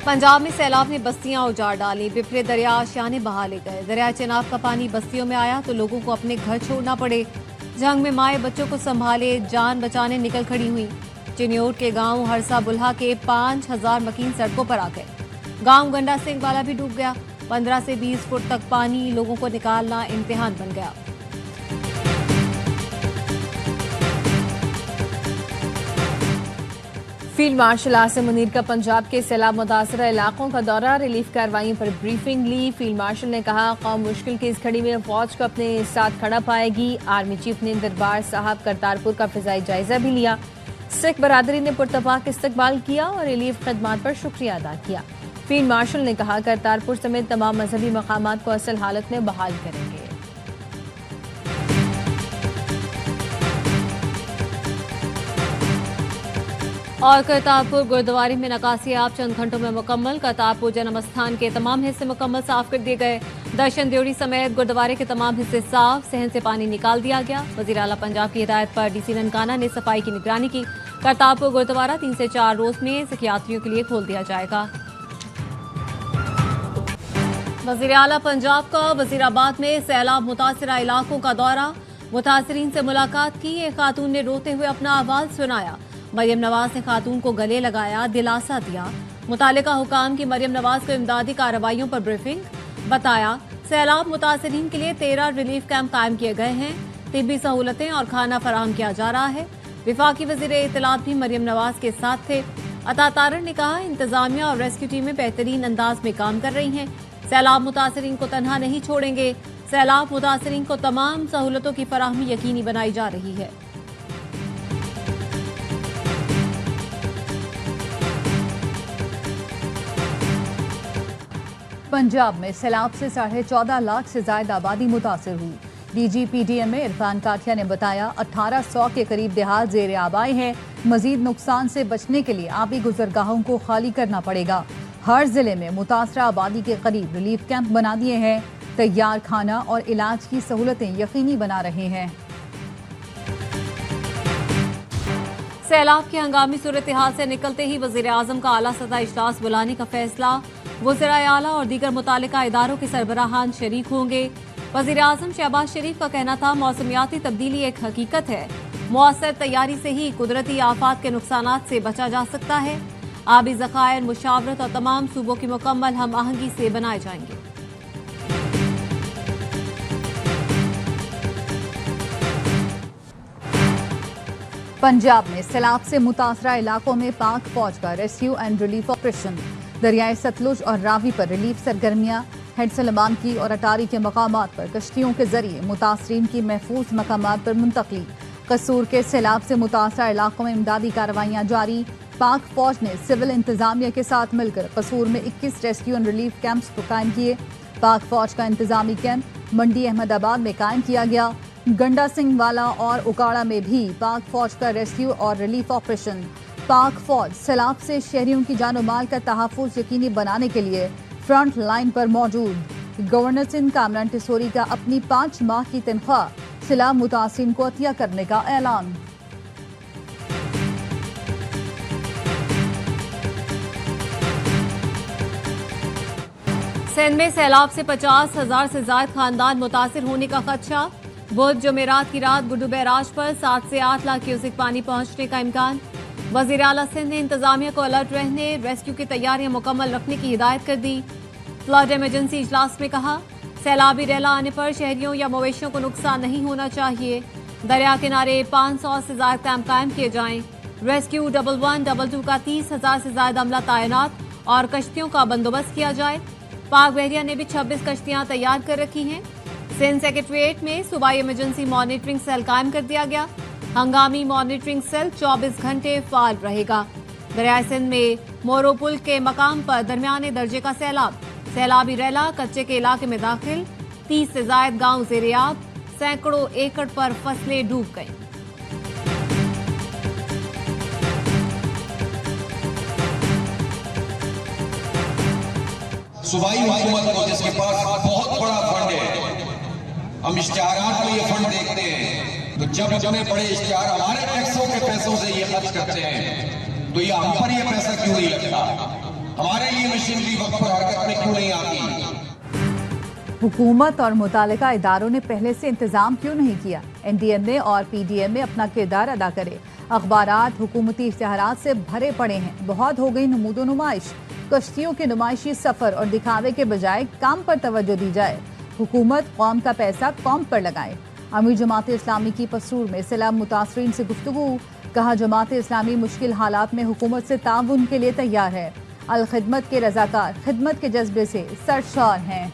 पंजाब में सैलाब ने बस्तियां उजाड़ डाली। बिफरे दरिया आशियाने बहा ले गए। दरिया चेनाब का पानी बस्तियों में आया तो लोगों को अपने घर छोड़ना पड़े। जंग में माए बच्चों को संभाले जान बचाने निकल खड़ी हुई। चिन्योट के गांव हरसा बुल्हा के 5000 मकीन सड़कों पर आ गए। गांव गंडा सिंह वाला भी डूब गया। 15 से 20 फुट तक पानी, लोगों को निकालना इम्तिहान बन गया। फील्ड मार्शल आसिम मुनीर का पंजाब के सैलाब मुतासरा इलाकों का दौरा, रिलीफ कार्रवाई पर ब्रीफिंग ली। फील्ड मार्शल ने कहा, कौम मुश्किल की इस घड़ी में फौज को अपने साथ खड़ा पाएगी। आर्मी चीफ ने दरबार साहब करतारपुर का फिजाई जायजा भी लिया। सिख बरादरी ने पुरतपाक इस्तकबाल किया और रिलीफ खदमात पर शुक्रिया अदा किया। फील्ड मार्शल ने कहा, करतारपुर समेत तमाम मजहबी मकामात को असल हालत में बहाल करेंगे। और करतारपुर गुरुद्वारे में नकासी आप चंद घंटों में मुकम्मल। करतारपुर जन्म स्थान के तमाम हिस्से मुकम्मल साफ कर दिए गए। दर्शन ड्योढ़ी समेत गुरुद्वारे के तमाम हिस्से साफ, सहन से पानी निकाल दिया गया। वजीर आला पंजाब की हिदायत पर डीसी ननकाना ने सफाई की निगरानी की। करतारपुर गुरुद्वारा 3 से 4 रोज में सिख यात्रियों के लिए खोल दिया जाएगा। वजीर आला पंजाब का वजीराबाद में सैलाब मुतासरा इलाकों का दौरा, मुतासरीन से मुलाकात की। एक खातून ने रोते हुए अपना आवाज सुनाया। मरियम नवाज ने खातून को गले लगाया, दिलासा दिया। मुतालिका हुकाम की मरियम नवाज को इमदादी कार्रवाइयों पर ब्रीफिंग, बताया सैलाब मुतासरीन के लिए 13 रिलीफ कैंप कायम किए गए हैं। तिब्बी सहूलतें और खाना फराहम किया जा रहा है। विफाकी वजीर इत्तलात भी मरियम नवाज के साथ थे। अता तारर ने कहा, इंतजामिया और रेस्क्यू टीमें बेहतरीन अंदाज में काम कर रही हैं। सैलाब मुतासरीन को तन्हा नहीं छोड़ेंगे। सैलाब मुतासरीन को तमाम सहूलतों की फराहमी यकीनी बनाई जा रही है। पंजाब में सैलाब से 14.5 लाख से ज्यादा आबादी मुतासर हुई। DGPDMA इरफान काठिया ने बताया, 1800 के करीब देहात ज़ेर आब आए हैं। मजीद नुकसान से बचने के लिए आबी गुजरगाहों को खाली करना पड़ेगा। हर जिले में मुतासरा आबादी के करीब रिलीफ कैंप बना दिए हैं। तैयार खाना और इलाज की सहूलतें यकीनी बना रहे हैं। सैलाब की हंगामी सूरत हाल से निकलते ही वजीर आजम का आला सतह इजलास बुलाने का फैसला। वज़ीर आला और दीगर मुतालिका इदारों के सरबराहान शरीक होंगे। वज़ीर आज़म शहबाज शरीफ का कहना था, मौसमियाती तब्दीली एक हकीकत है। मौसर तैयारी से ही कुदरती आफात के नुकसानात से बचा जा सकता है। आबी ज़खायर, मुशावरत और तमाम सूबों की मुकम्मल हम आहंगी से बनाए जाएंगे। पंजाब में सैलाब से मुतासरा इलाकों में पाक फौज का रेस्क्यू एंड रिलीफ ऑपरेशन। दरियाए सतलुज और रावी पर रिलीफ सरगर्मियां। हेड सलमान की और अटारी के मकामात पर कश्तियों के जरिए मुतासरीन की महफूज मकामात पर मुंतकली। कसूर के सैलाब से मुतासरा इलाकों में इमदादी कार्रवाइयां जारी। पाक फौज ने सिविल इंतजामिया के साथ मिलकर कसूर में 21 रेस्क्यू एंड रिलीफ कैंप्स कायम किए। पाक फौज का इंतजामी कैंप मंडी अहमदाबाद में कायम किया गया। गंडा सिंह वाला और उकाड़ा में भी पाक फौज का रेस्क्यू और रिलीफ ऑपरेशन। पाक फौज सैलाब से शहरियों की जानो माल का तहफ़्फ़ुज़ यकीनी बनाने के लिए फ्रंट लाइन पर मौजूद। गवर्नर सिंध कामरान टिसोरी का अपनी 5 माह की तनख्वाह सैलाब मुतासिरीन को अतिया करने का ऐलान। सिंध में सैलाब से 50,000 से ज्यादा खानदान मुतासिर होने का खदशा। बुध जुमेरात की रात गुड्डू बैराज पर 7 से 8 लाख क्यूसेक पानी पहुंचने का इम्कान। वजीर आला सिंध ने इंतजामिया को अलर्ट रहने, रेस्क्यू की तैयारियां मुकम्मल रखने की हिदायत कर दी। फ्लड इमरजेंसी इजलास में कहा, सैलाबी रैला आने पर शहरियों या मवेशियों को नुकसान नहीं होना चाहिए। दरिया किनारे 500 से ज्यादा कैंप कायम किए जाएं। रेस्क्यू 11, 22 का 30,000 से ज्यादा अमला तैनात और कश्तियों का बंदोबस्त किया जाए। पाक बहरिया ने भी 26 कश्तियां तैयार कर रखी हैं। सिंध सेक्रेटरीट में सूबाई इमरजेंसी मॉनिटरिंग सेल कायम कर दिया गया। हंगामी मॉनिटरिंग सेल 24 घंटे फाल रहेगा। दरियाए सिंध में मोरो पुल के मकाम पर दरमियाने दर्जे का सैलाब। सैलाबी रैला कच्चे के इलाके में दाखिल। 30 से ज्यादा गांव ज़ेर-ए-आब। सैकड़ों एकड़ पर फसलें डूब गईं। सूबाई हुकूमत को, जिसके पास बहुत बड़ा फंड है, हम इश्तिहारात में ये फंड देखते हैं तो जब इतने बड़े इश्तिहार हमारे टैक्सों के पैसों से ये खर्च करते हैं तो ये हम पर ये पैसा क्यों नहीं लगता? हमारे लिए मशीनरी वक्त पर हरकत में क्यों नहीं आती? हुकूमत और मुतालिका इदारों ने पहले से इंतजाम क्यों नहीं किया? NDMA और PDMA अपना किरदार अदा करे। अखबारात हुकूमती इश्तिहारात से भरे पड़े हैं। बहुत हो गई नमूदो नुमाइश। कश्तियों के नुमाइशी सफर और दिखावे के बजाय काम पर तवज्जो दी जाए। हुकूमत कौम का पैसा कौम पर लगाए। अमीर जमात इस्लामी की पसरूर में सैलाब मुतासरीन से गुफ्तगू। कहा, जमात इस्लामी मुश्किल हालात में हुकूमत से ताउन के लिए तैयार है। अल खिदमत के रजाकार खिदमत के जज्बे से सरशार हैं।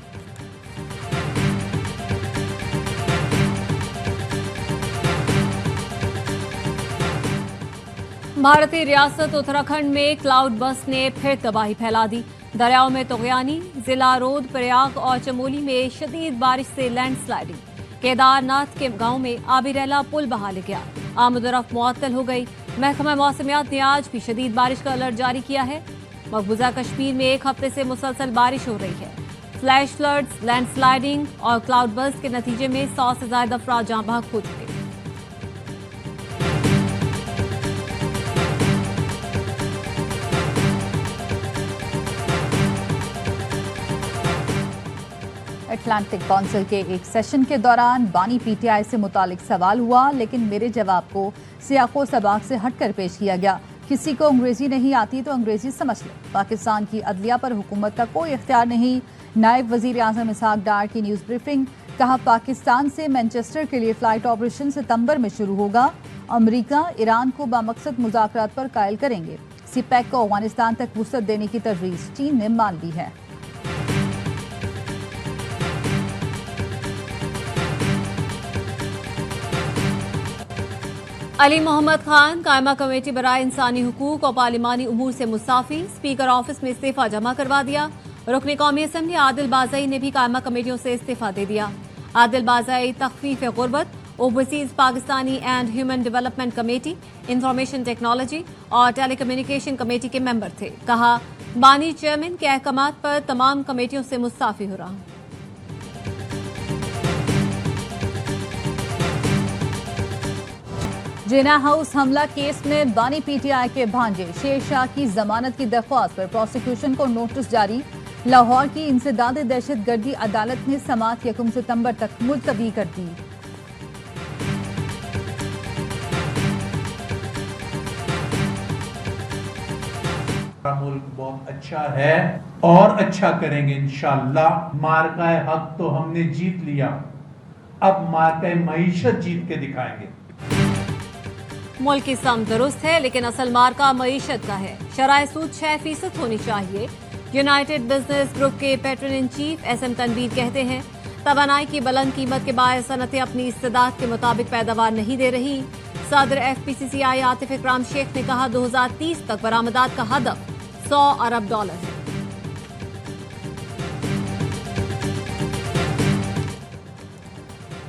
भारतीय रियासत उत्तराखंड में क्लाउड बस्ट ने फिर तबाही फैला दी। दरियाओं में तुगयानी, जिला रोद, प्रयाग और चमोली में शदीद बारिश से लैंडस्लाइडिंग। केदारनाथ के गांव में आबिरेला पुल बहाल गया। आमदोरफ्त मुअत्तल हो गई। महकमा मौसमियात ने आज भी शदीद बारिश का अलर्ट जारी किया है। मकबूजा कश्मीर में एक हफ्ते से मुसलसल बारिश हो रही है। फ्लैश फ्लड्स, लैंडस्लाइडिंग और क्लाउड बस्ट के नतीजे में 100 से ज्यादा अफराद जाँ बहक हो चुके। अटलांटिक काउंसिल के एक सेशन के दौरान बानी PTI से मुतालिक सवाल हुआ, लेकिन मेरे जवाब को सियाको सबाक से हटकर पेश किया गया। किसी को अंग्रेजी नहीं आती तो अंग्रेजी समझ ले। पाकिस्तान की अदलिया पर हुकूमत का कोई इख्तियार नहीं। नायब वजीर आजम इसहाक डार की न्यूज़ ब्रीफिंग। कहा, पाकिस्तान से मैनचेस्टर के लिए फ्लाइट ऑपरेशन सितंबर में शुरू होगा। अमरीका ईरान को बामकसद मुज़ाकरात पर कायल करेंगे। CPEC को अफगानिस्तान तक वुसअत देने की तजवीज़ चीन ने मान ली है। अली मोहम्मद खान कायमा कमेटी बराए इंसानी हुकूक और पार्लिमानी उमूर से मुस्ताफी। स्पीकर ऑफिस में इस्तीफा जमा करवा दिया। रुकन कौमी असम्बली आदिल बाज़ई ने भी कायमा कमेटियों से इस्तीफा दे दिया। आदिल बाज़ई तखफीफ गुर्बत, overseas Pakistani and human development committee, information technology और टेलीकम्युनिकेशन कमेटी के मेंबर थे। कहा, बानी चेयरमैन के अहकामात पर तमाम कमेटियों से मुस्ताफी हो रहा हूं। जिना हाउस हमला केस में बानी PTI के भांजे शेर शाह की जमानत की दरख्वास्त पर प्रोसिक्यूशन को नोटिस जारी। लाहौर की इंसदाद दहशतगर्दी अदालत ने समाअत 1 सितंबर तक मुलतवी कर दी। मुल्क बहुत अच्छा है और अच्छा करेंगे इंशाअल्लाह। मार्का हक तो हमने जीत लिया, अब मार्का मईशत जीत के दिखाएंगे। मुल्क की सम दुरुस्त है, लेकिन असल मार्का मईशत का है। शराय सूद 6% होनी चाहिए। यूनाइटेड बिजनेस ग्रुप के patron in chief SM Tanveer कहते हैं, तवानाई की बुलंद कीमत के बायस सनतें अपनी इस्तेदाद के मुताबिक पैदावार नहीं दे रही। सदर FPCCI आतिफ इकराम शेख ने कहा, 2030 तक बरामदात का हदफ $100 अरब है।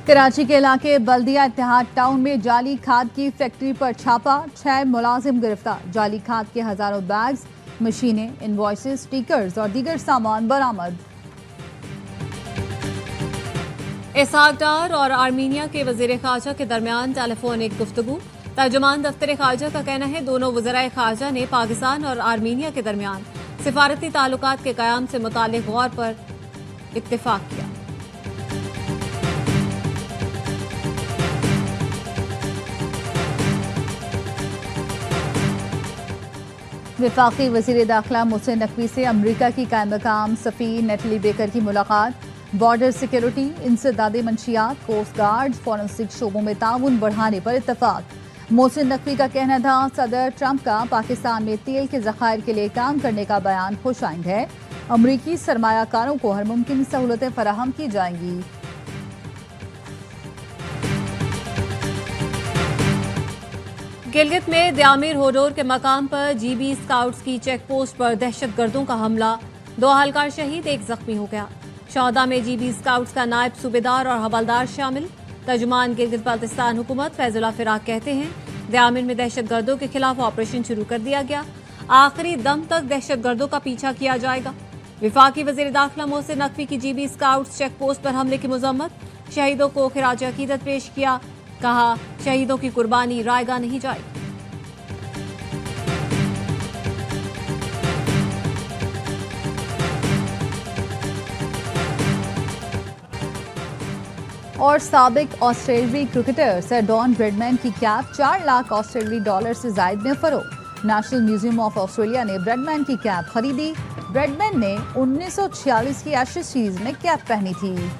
कराची के इलाके बल्दिया इत्तेहाद टाउन में जाली खाद की फैक्ट्री पर छापा। 6 मुलाजिम गिरफ्तार। जाली खाद के हजारों बैग्स, मशीनें, इनवॉइसेस, स्टिकर्स और दीगर सामान बरामद। इसहाक डार और आर्मीनिया के वजीर खारजा के दरमियान टेलीफोनिक गुफ्तगू। तर्जुमान दफ्तर खारजा का कहना है, दोनों वज़राए खारजा ने पाकिस्तान और आर्मीनिया के दरमियान सिफारती ताल्लुकात के क़याम से मुताल्लिक़ गौर पर इत्तिफाक किया। वफाकी वज़ीर दाखिला मोहसिन नकवी से अमरीका की कायम मकाम सफ़ीर नेटली बेकर की मुलाकात। बॉर्डर सिक्योरिटी, इंसदादे मंशियात, कोस्ट गार्ड, फॉरेंसिक शोबों में ताउन बढ़ाने पर इत्तफाक। मोहसिन नकवी का कहना था, सदर ट्रंप का पाकिस्तान में तेल के ज़खायर के लिए काम करने का बयान खुशाइंद है। अमरीकी सरमायाकारों को हर मुमकिन सहूलतें फराहम की जाएंगी। गिलगित में द्यामिर होडोर के मकाम पर GB स्काउट्स की चेक पोस्ट पर दहशतगर्दों का हमला। 2 अहलकार शहीद, 1 जख्मी हो गया। शौदा में GB स्काउट्स का नायब सूबेदार और हवलदार शामिल। तर्जुमान गिलगित बाल्तिस्तान हुकूमत फैजुल्ला फिराक कहते हैं, द्यामिर में दहशतगर्दों के खिलाफ ऑपरेशन शुरू कर दिया गया। आखिरी दम तक दहशतगर्दों का पीछा किया जाएगा। विफाकी वज़ीर दाखिला मोहसिन नकवी की GB स्काउट्स चेक पोस्ट पर हमले की मजम्मत। शहीदों को खिराज अकीदत पेश किया। कहा, शहीदों की कुर्बानी रायगा नहीं जाएगी। और साबिक ऑस्ट्रेलियाई क्रिकेटर सर डॉन ब्रैडमैन की कैप 4 लाख ऑस्ट्रेलियाई डॉलर से जायद में फरोख्त। नेशनल म्यूजियम ऑफ ऑस्ट्रेलिया ने ब्रैडमैन की कैप खरीदी। ब्रैडमैन ने 1946 की एशेज सीरीज में कैप पहनी थी।